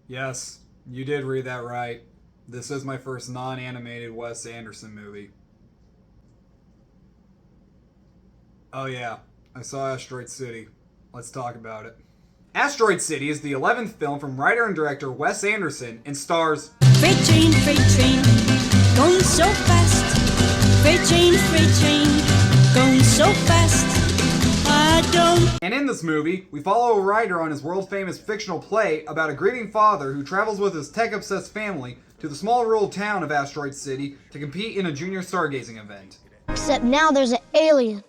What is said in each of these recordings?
Yes, you did read that right. This is my first non-animated Wes Anderson movie. Oh yeah, I saw Asteroid City. Let's talk about it. Asteroid City is the 11th film from writer and director Wes Anderson and stars freight train, going so fast. Freight train, going so fast. I don't. And in this movie, we follow a writer on his world-famous fictional play about a grieving father who travels with his tech-obsessed family to the small rural town of Asteroid City to compete in a junior stargazing event. Except now there's an alien.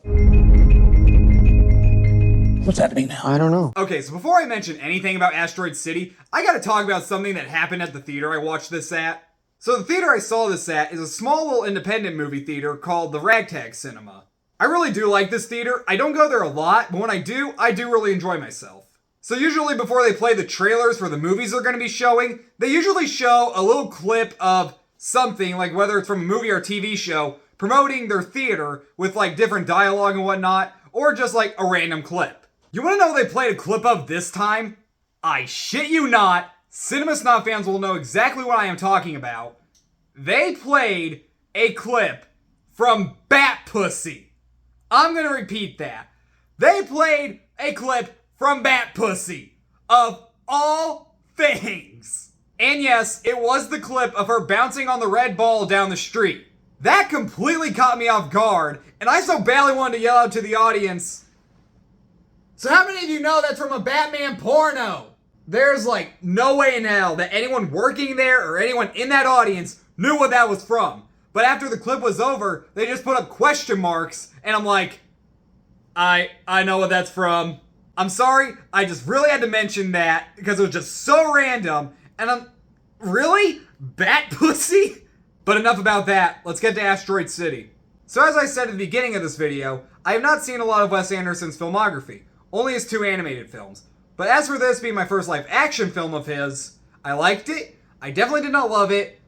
What's happening now? I don't know. Okay, so before I mention anything about Asteroid City, I gotta talk about something that happened at the theater I watched this at. So the theater I saw this at is a small little independent movie theater called the Ragtag Cinema. I really do like this theater. I don't go there a lot, but when I do really enjoy myself. So usually before they play the trailers for the movies they're gonna be showing, they usually show a little clip of something, like whether it's from a movie or TV show, promoting their theater with like different dialogue and whatnot, or just like a random clip. You wanna know what they played a clip of this time? I shit you not, Cinema Snob fans will know exactly what I am talking about. They played a clip from Bat Pussy. I'm gonna repeat that. They played a clip from Bat Pussy. Of all things. And yes, it was the clip of her bouncing on the red ball down the street. That completely caught me off guard, and I so badly wanted to yell out to the audience, so how many of you know that's from a Batman porno? There's like no way in hell that anyone working there or anyone in that audience knew what that was from. But after the clip was over, they just put up question marks, and I'm like, I know what that's from. I'm sorry, I just really had to mention that because it was just so random, and really? Bat Pussy? But enough about that, let's get to Asteroid City. So as I said at the beginning of this video, I have not seen a lot of Wes Anderson's filmography, only his 2 animated films. But as for this being my first live action film of his, I liked it, I definitely did not love it,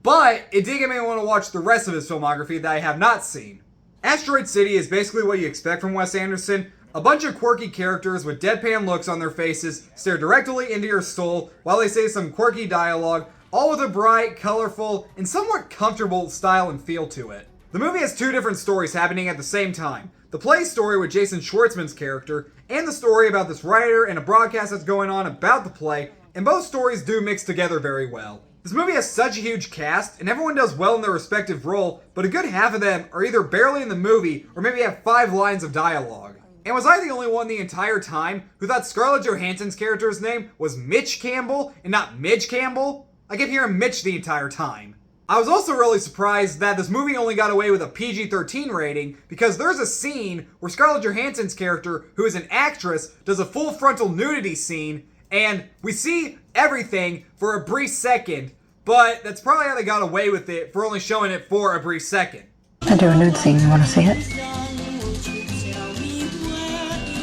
but it did get me want to watch the rest of his filmography that I have not seen. Asteroid City is basically what you expect from Wes Anderson. A bunch of quirky characters with deadpan looks on their faces stare directly into your soul while they say some quirky dialogue, all with a bright, colorful, and somewhat comfortable style and feel to it. The movie has 2 different stories happening at the same time. The play story with Jason Schwartzman's character, and the story about this writer and a broadcast that's going on about the play, and both stories do mix together very well. This movie has such a huge cast, and everyone does well in their respective role, but a good half of them are either barely in the movie, or maybe have 5 lines of dialogue. And was I the only one the entire time who thought Scarlett Johansson's character's name was Mitch Campbell, and not Midge Campbell? I kept hearing Mitch the entire time. I was also really surprised that this movie only got away with a PG-13 rating because there's a scene where Scarlett Johansson's character, who is an actress, does a full frontal nudity scene, and we see everything for a brief second, but that's probably how they got away with it for only showing it for a brief second. I do a nude scene. You want to see it?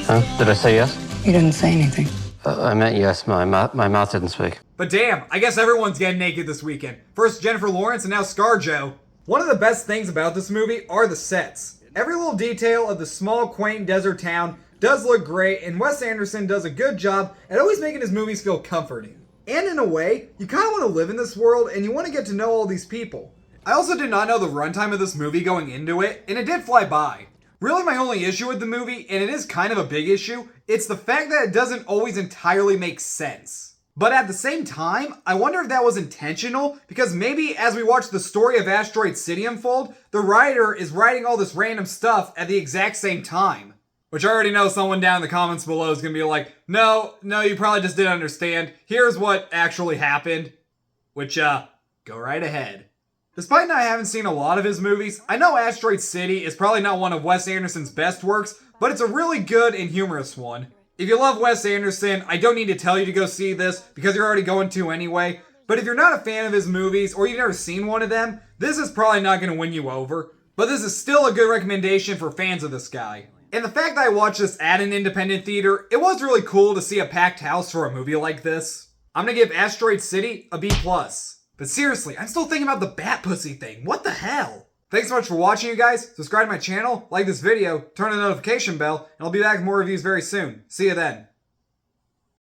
Huh? Did I say yes? You didn't say anything. I meant yes. My mouth didn't speak. But damn, I guess everyone's getting naked this weekend. First Jennifer Lawrence and now ScarJo. One of the best things about this movie are the sets. Every little detail of the small, quaint desert town does look great, and Wes Anderson does a good job at always making his movies feel comforting. And in a way, you kind of want to live in this world and you want to get to know all these people. I also did not know the runtime of this movie going into it, and it did fly by. Really my only issue with the movie, and it is kind of a big issue, it's the fact that it doesn't always entirely make sense. But at the same time, I wonder if that was intentional, because maybe as we watch the story of Asteroid City unfold, the writer is writing all this random stuff at the exact same time. Which I already know someone down in the comments below is gonna be like, no, you probably just didn't understand. Here's what actually happened. Which, go right ahead. Despite not having seen a lot of his movies, I know Asteroid City is probably not one of Wes Anderson's best works, but it's a really good and humorous one. If you love Wes Anderson, I don't need to tell you to go see this because you're already going to anyway, but if you're not a fan of his movies or you've never seen one of them, this is probably not going to win you over, but this is still a good recommendation for fans of this guy. And the fact that I watched this at an independent theater, it was really cool to see a packed house for a movie like this. I'm going to give Asteroid City a B+. But seriously, I'm still thinking about the Bat Pussy thing. What the hell? Thanks so much for watching, you guys. Subscribe to my channel, like this video, turn on the notification bell, and I'll be back with more reviews very soon. See you then.